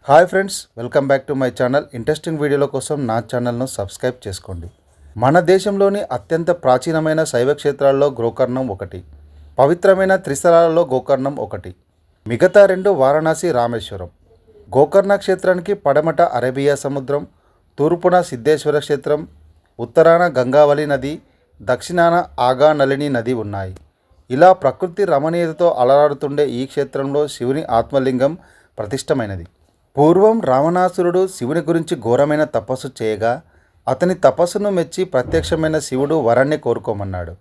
Hi friends, welcome back to my channel. Interesting వీడియోల కోసం నా ఛానల్ను సబ్స్క్రైబ్ చేసుకోండి. మన దేశంలోని అత్యంత ప్రాచీనమైన శైవ క్షేత్రాల్లో గోకర్ణం ఒకటి. పవిత్రమైన త్రిస్థలాలలో గోకర్ణం ఒకటి. మిగతా రెండు వారణాసి, రామేశ్వరం. గోకర్ణ క్షేత్రానికి పడమట అరేబియా సముద్రం, తూర్పున సిద్ధేశ్వర క్షేత్రం, ఉత్తరాన గంగావళి నది, దక్షిణాన ఆగా నళిని నది ఉన్నాయి. ఇలా ప్రకృతి రమణీయతతో అలరాడుతుండే ఈ క్షేత్రంలో శివుని ఆత్మలింగం ప్రతిష్టమైనది. పూర్వం రావణాసురుడు శివుని గురించి ఘోరమైన తపస్సు చేయగా అతని తపస్సును మెచ్చి ప్రత్యక్షమైన శివుడు వరాన్ని కోరుకోమన్నాడు.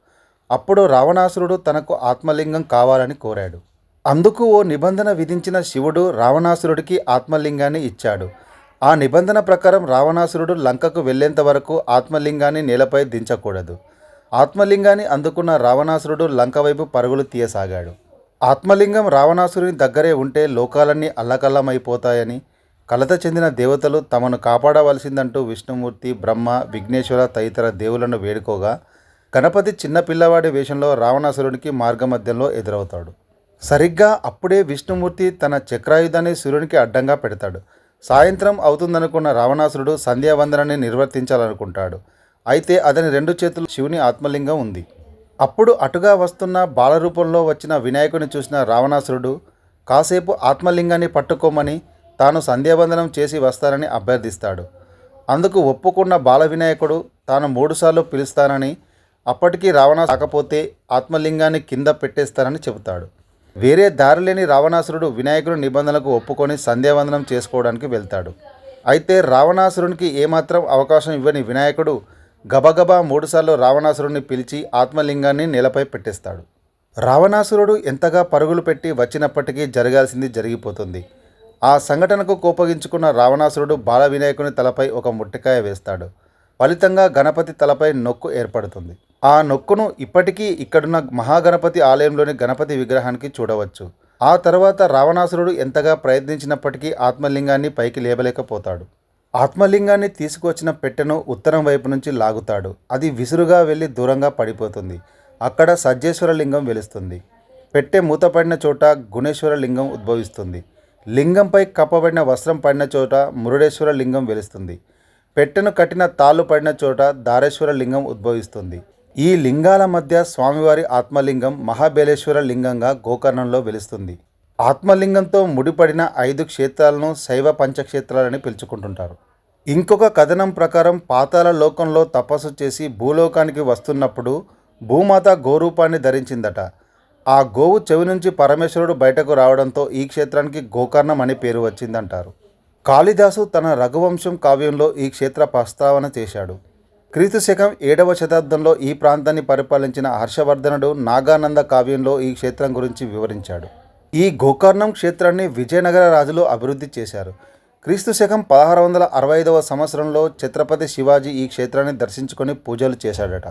అప్పుడు రావణాసురుడు తనకు ఆత్మలింగం కావాలని కోరాడు. అందుకు ఓ నిబంధన విధించిన శివుడు రావణాసురుడికి ఆత్మలింగాన్ని ఇచ్చాడు. ఆ నిబంధన ప్రకారం రావణాసురుడు లంకకు వెళ్లేంత వరకు ఆత్మలింగాన్ని నేలపై దించకూడదు. ఆత్మలింగాన్ని అందుకున్న రావణాసురుడు లంక వైపు పరుగులు తీయసాగాడు. ఆత్మలింగం రావణాసురుని దగ్గరే ఉంటే లోకాలన్నీ అల్లకల్లమైపోతాయని కలత చెందిన దేవతలు తమను కాపాడవలసిందంటూ విష్ణుమూర్తి, బ్రహ్మ, విఘ్నేశ్వర తదితర దేవులను వేడుకోగా గణపతి చిన్న పిల్లవాడి వేషంలో రావణాసురుడికి మార్గమధ్యంలో ఎదురవుతాడు. సరిగ్గా అప్పుడే విష్ణుమూర్తి తన చక్రాయుధాన్ని సూర్యునికి అడ్డంగా పెడతాడు. సాయంత్రం అవుతుందనుకున్న రావణాసురుడు సంధ్యావందనాన్ని నిర్వర్తించాలనుకుంటాడు. అయితే అతని రెండు చేతులు శివుని ఆత్మలింగం ఉంది. అప్పుడు అటుగా వస్తున్న బాలరూపంలో వచ్చిన వినాయకుని చూసిన రావణాసురుడు కాసేపు ఆత్మలింగాన్ని పట్టుకోమని తాను సంధ్యావందనం చేసి వస్తానని అభ్యర్థిస్తాడు. అందుకు ఒప్పుకున్న బాల వినాయకుడు తాను 3 సార్లు పిలుస్తానని, అప్పటికీ రావణ రాకపోతే ఆత్మలింగాన్ని కింద పెట్టేస్తానని చెబుతాడు. వేరే దారి లేని రావణాసురుడు వినాయకుడి నిబంధనలకు ఒప్పుకొని సంధ్యావందనం చేసుకోవడానికి వెళ్తాడు. అయితే రావణాసురునికి ఏమాత్రం అవకాశం ఇవ్వని వినాయకుడు గబగబా 3 సార్లు రావణాసురుడిని పిలిచి ఆత్మలింగాన్ని నేలపై పెట్టేస్తాడు. రావణాసురుడు ఎంతగా పరుగులు పెట్టి వచ్చినప్పటికీ జరగాల్సింది జరిగిపోతుంది. ఆ సంఘటనకు కోపగించుకున్న రావణాసురుడు బాల వినాయకుని తలపై ఒక ముట్టికాయ వేస్తాడు. ఫలితంగా గణపతి తలపై నొక్కు ఏర్పడుతుంది. ఆ నొక్కును ఇప్పటికీ ఇక్కడున్న మహాగణపతి ఆలయంలోని గణపతి విగ్రహానికి చూడవచ్చు. ఆ తర్వాత రావణాసురుడు ఎంతగా ప్రయత్నించినప్పటికీ ఆత్మలింగాన్ని పైకి లేవలేకపోతాడు. ఆత్మలింగాన్ని తీసుకువచ్చిన పెట్టెను ఉత్తరం వైపు నుంచి లాగుతాడు. అది విసురుగా వెళ్ళి దూరంగా పడిపోతుంది. అక్కడ సజ్జేశ్వర లింగం వెలుస్తుంది. పెట్టె మూతపడిన చోట గుణేశ్వర లింగం ఉద్భవిస్తుంది. లింగంపై కప్పబడిన వస్త్రం పడిన చోట మురుడేశ్వర లింగం వెలుస్తుంది. పెట్టెను కట్టిన తాళ్ళు పడిన చోట దారేశ్వర లింగం ఉద్భవిస్తుంది. ఈ లింగాల మధ్య స్వామివారి ఆత్మలింగం మహాబలేశ్వర లింగంగా గోకర్ణంలో వెలుస్తుంది. ఆత్మలింగంతో ముడిపడిన 5 క్షేత్రాలను శైవ పంచక్షేత్రాలని పిలుచుకుంటుంటారు. ఇంకొక కథనం ప్రకారం పాతాళ లోకంలో తపస్సు చేసి భూలోకానికి వస్తున్నప్పుడు భూమాత గోరూపాన్ని ధరించిందట. ఆ గోవు చెవి నుంచి పరమేశ్వరుడు బయటకు రావడంతో ఈ క్షేత్రానికి గోకర్ణం అనే పేరు వచ్చిందంటారు. కాళిదాసు తన రఘువంశం కావ్యంలో ఈ క్షేత్ర ప్రస్తావన చేశాడు. క్రీస్తు శకం 7వ శతాబ్దంలో ఈ ప్రాంతాన్ని పరిపాలించిన హర్షవర్ధనుడు నాగానంద కావ్యంలో ఈ క్షేత్రం గురించి వివరించాడు. ఈ గోకర్ణం క్షేత్రాన్ని విజయనగర రాజులు అభివృద్ధి చేశారు. క్రీస్తు శకం 1665వ సంవత్సరంలో ఛత్రపతి శివాజీ ఈ క్షేత్రాన్ని దర్శించుకొని పూజలు చేశాడట.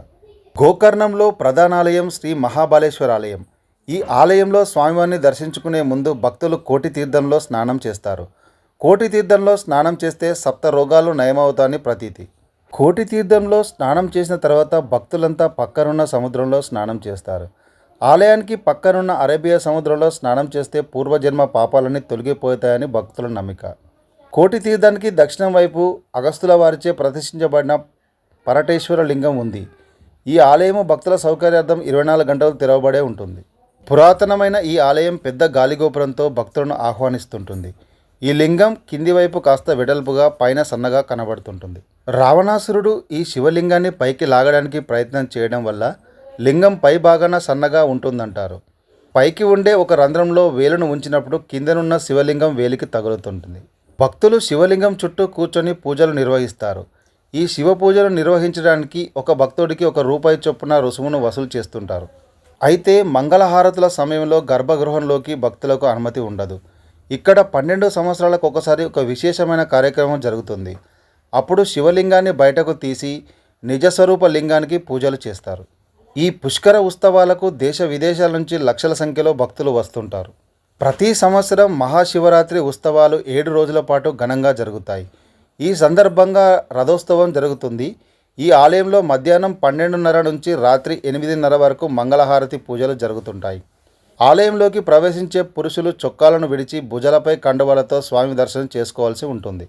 గోకర్ణంలో ప్రధానాలయం శ్రీ మహాబలేశ్వర ఆలయం. ఈ ఆలయంలో స్వామివారిని దర్శించుకునే ముందు భక్తులు కోటి తీర్థంలో స్నానం చేస్తారు. కోటి తీర్థంలో స్నానం చేస్తే 7 రోగాలు నయమవుతాయని ప్రతీతి. కోటి తీర్థంలో స్నానం చేసిన తర్వాత భక్తులంతా పక్కనున్న సముద్రంలో స్నానం చేస్తారు. ఆలయానికి పక్కనున్న అరేబియా సముద్రంలో స్నానం చేస్తే పూర్వజన్మ పాపాలన్నీ తొలగిపోతాయని భక్తుల నమ్మిక. కోటి తీర్థానికి దక్షిణం వైపు అగస్తుల వారిచే ప్రతిష్ఠించబడిన పరటేశ్వర లింగం ఉంది. ఈ ఆలయము భక్తుల సౌకర్యార్థం 24 గంటలు తెరవబడే ఉంటుంది. పురాతనమైన ఈ ఆలయం పెద్ద గాలిగోపురంతో భక్తులను ఆహ్వానిస్తుంటుంది. ఈ లింగం కింది వైపు కాస్త వెడల్పుగా, పైన సన్నగా కనబడుతుంటుంది. రావణాసురుడు ఈ శివలింగాన్ని పైకి లాగడానికి ప్రయత్నం చేయడం వల్ల లింగం పై భాగాన సన్నగా ఉంటుందంటారు. పైకి ఉండే ఒక రంధ్రంలో వేలును ఉంచినప్పుడు కిందనున్న శివలింగం వేలికి తగులుతుంటుంది. భక్తులు శివలింగం చుట్టూ కూర్చొని పూజలు నిర్వహిస్తారు. ఈ శివ పూజలు నిర్వహించడానికి ఒక భక్తుడికి ₹1 చొప్పున రుసుమును వసూలు చేస్తుంటారు. అయితే మంగళహారతుల సమయంలో గర్భగృహంలోకి భక్తులకు అనుమతి ఉండదు. ఇక్కడ 12 సంవత్సరాలకు ఒకసారి ఒక విశేషమైన కార్యక్రమం జరుగుతుంది. అప్పుడు శివలింగాన్ని బయటకు తీసి నిజస్వరూప లింగానికి పూజలు చేస్తారు. ఈ పుష్కర ఉత్సవాలకు దేశ విదేశాల నుంచి లక్షల సంఖ్యలో భక్తులు వస్తుంటారు. ప్రతి సంవత్సరం మహాశివరాత్రి ఉత్సవాలు 7 రోజుల పాటు ఘనంగా జరుగుతాయి. ఈ సందర్భంగా రథోత్సవం జరుగుతుంది. ఈ ఆలయంలో మధ్యాహ్నం 12:30 నుంచి రాత్రి 8:30 వరకు మంగళహారతి పూజలు జరుగుతుంటాయి. ఆలయంలోకి ప్రవేశించే పురుషులు చొక్కాలను విడిచి భుజాలపై కండువాలతో స్వామి దర్శనం చేసుకోవాల్సి ఉంటుంది.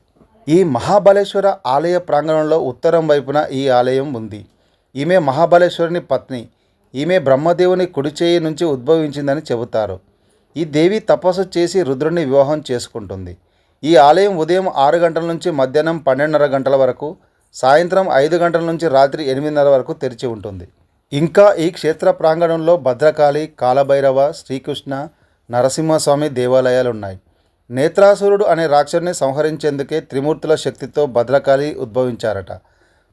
ఈ మహాబలేశ్వర ఆలయ ప్రాంగణంలో ఉత్తరం వైపున ఈ ఆలయం ఉంది. ఈమె మహాబలేశ్వరుని పత్ని. ఈమె బ్రహ్మదేవుని కుడి చేయి నుంచి ఉద్భవించిందని చెబుతారు. ఈ దేవి తపస్సు చేసి రుద్రుని వివాహం చేసుకుంటుంది. ఈ ఆలయం ఉదయం 6 గంటల నుంచి మధ్యాహ్నం 12:30 గంటల వరకు, సాయంత్రం 5 గంటల నుంచి రాత్రి 8:30 వరకు తెరిచి ఉంటుంది. ఇంకా ఈ క్షేత్ర ప్రాంగణంలో భద్రకాళి, కాలభైరవ, శ్రీకృష్ణ, నరసింహస్వామి దేవాలయాలు ఉన్నాయి. నేత్రాసురుడు అనే రాక్షసుని సంహరించేందుకే త్రిమూర్తుల శక్తితో భద్రకాళి ఉద్భవించారట.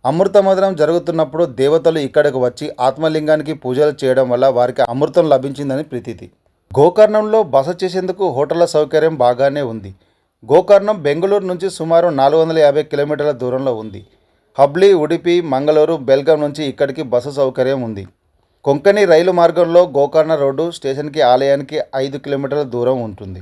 అమృతమథనం జరుగుతున్నప్పుడు దేవతలు ఇక్కడకు వచ్చి ఆత్మలింగానికి పూజలు చేయడం వల్ల వారికి అమృతం లభించిందని ప్రతీతి. గోకర్ణంలో బస చేసేందుకు హోటళ్ల సౌకర్యం బాగానే ఉంది. గోకర్ణం బెంగళూరు నుంచి సుమారు 450 కిలోమీటర్ల దూరంలో ఉంది. హబ్లీ, ఉడిపి, మంగళూరు, బెల్గాం నుంచి ఇక్కడికి బస్సు సౌకర్యం ఉంది. కొంకణి రైలు మార్గంలో గోకర్ణ రోడ్డు స్టేషన్కి ఆలయానికి 5 కిలోమీటర్ల దూరం ఉంటుంది.